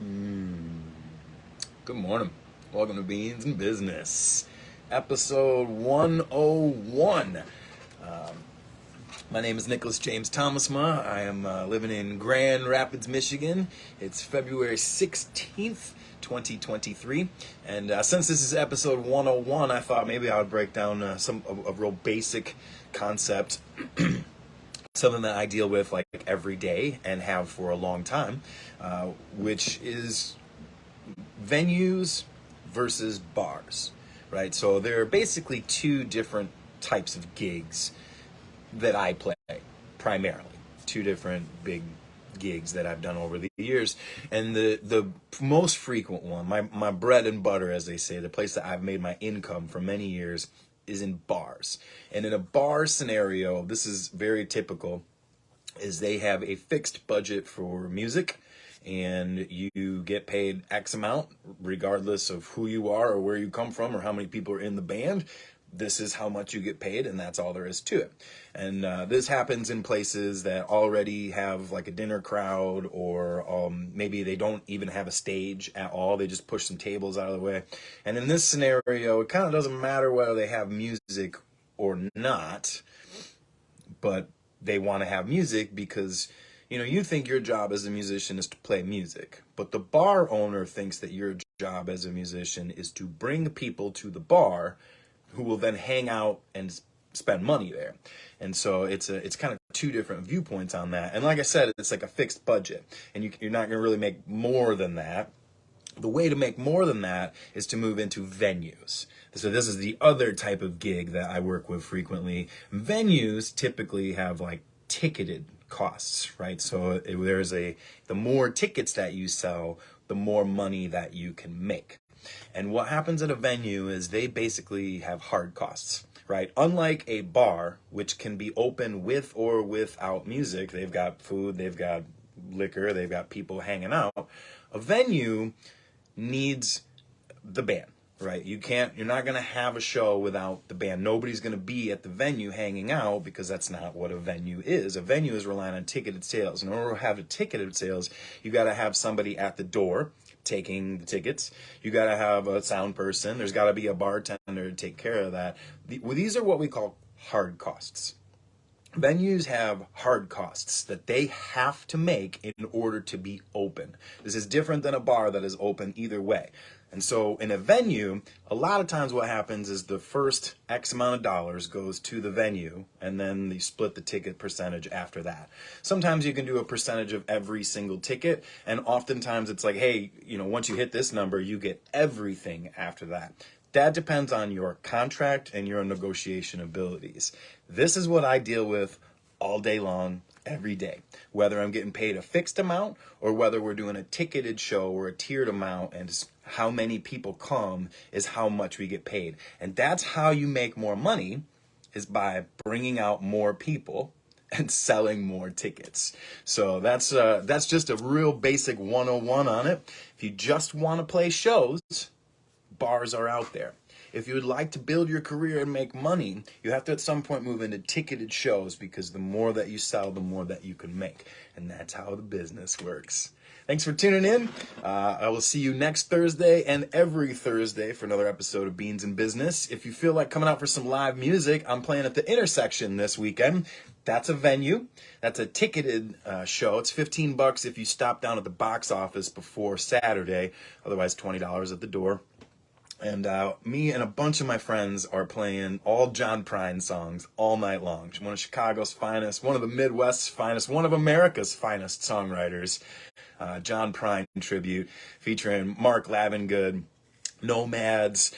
Mm. Good morning. Welcome to Beans and Business, episode 101. My name is Nicholas James Thomasma. I am living in Grand Rapids, Michigan. It's February 16th, 2023. And since this is episode 101, I thought maybe I would break down a real basic concept, something that I deal with like every day and have for a long time, which is venues versus bars, right? So there are basically two different types of gigs that I play primarily. Two different big gigs that I've done over the years. And the most frequent one, my bread and butter, as they say, the place that I've made my income for many years is in bars. And in a bar scenario, this is very typical, is they have a fixed budget for music and you get paid X amount regardless of who you are or where you come from or how many people are in the band. This is how much you get paid, and that's all there is to it. And this happens in places that already have like a dinner crowd, or maybe they don't even have a stage at all. They just push some tables out of the way. And in this scenario, it kind of doesn't matter whether they have music or not, but they want to have music because you think your job as a musician is to play music, but the bar owner thinks that your job as a musician is to bring people to the bar who will then hang out and spend money there. And so it's kind of two different viewpoints on that. And like I said, it's like a fixed budget, and you're not going to really make more than that. The way to make more than that is to move into venues. So this is the other type of gig that I work with frequently. Venues typically have like ticketed costs, right? So the more tickets that you sell, the more money that you can make. And what happens at a venue is they basically have hard costs, right? Unlike a bar, which can be open with or without music, they've got food, they've got liquor, they've got people hanging out. A venue needs the band, right? You're not going to have a show without the band. Nobody's going to be at the venue hanging out because that's not what a venue is. A venue is relying on ticketed sales. In order to have a ticketed sales, you got to have somebody at the door taking the tickets. You got to have a sound person. There's got to be a bartender to take care of that. These are what we call hard costs. Venues have hard costs that they have to make in order to be open. This is different than a bar that is open either way. And so in a venue, a lot of times what happens is the first X amount of dollars goes to the venue, and then you split the ticket percentage after that. Sometimes you can do a percentage of every single ticket, and oftentimes it's like, hey, once you hit this number, you get everything after that. That depends on your contract and your negotiation abilities. This is what I deal with all day long, every day. Whether I'm getting paid a fixed amount or whether we're doing a ticketed show or a tiered amount, and how many people come is how much we get paid. And that's how you make more money, is by bringing out more people and selling more tickets. So that's just a real basic 101 on it. If you just want to play shows, bars are out there. If you would like to build your career and make money, you have to at some point move into ticketed shows, because the more that you sell, the more that you can make. And that's how the business works. Thanks for tuning in. I will see you next Thursday and every Thursday for another episode of Beans and Business. If you feel like coming out for some live music, I'm playing at the Intersection this weekend. That's a venue. That's a ticketed show. It's $15 if you stop down at the box office before Saturday. Otherwise, $20 at the door. And me and a bunch of my friends are playing all John Prine songs all night long. One of Chicago's finest, one of the Midwest's finest, one of America's finest songwriters. John Prine tribute featuring Mark Lavengood, Nomads,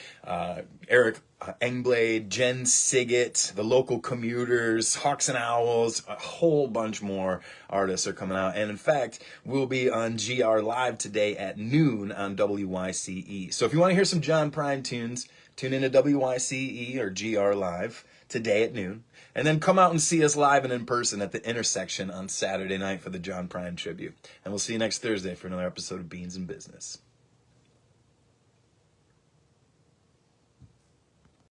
Eric Engblade, Jen Siggett, the Local Commuters, Hawks and Owls, a whole bunch more artists are coming out. And in fact, we'll be on GR Live today at noon on WYCE. So if you want to hear some John Prine tunes, tune into WYCE or GR Live today at noon. And then come out and see us live and in person at the Intersection on Saturday night for the John Prine tribute. And we'll see you next Thursday for another episode of Beans and Business.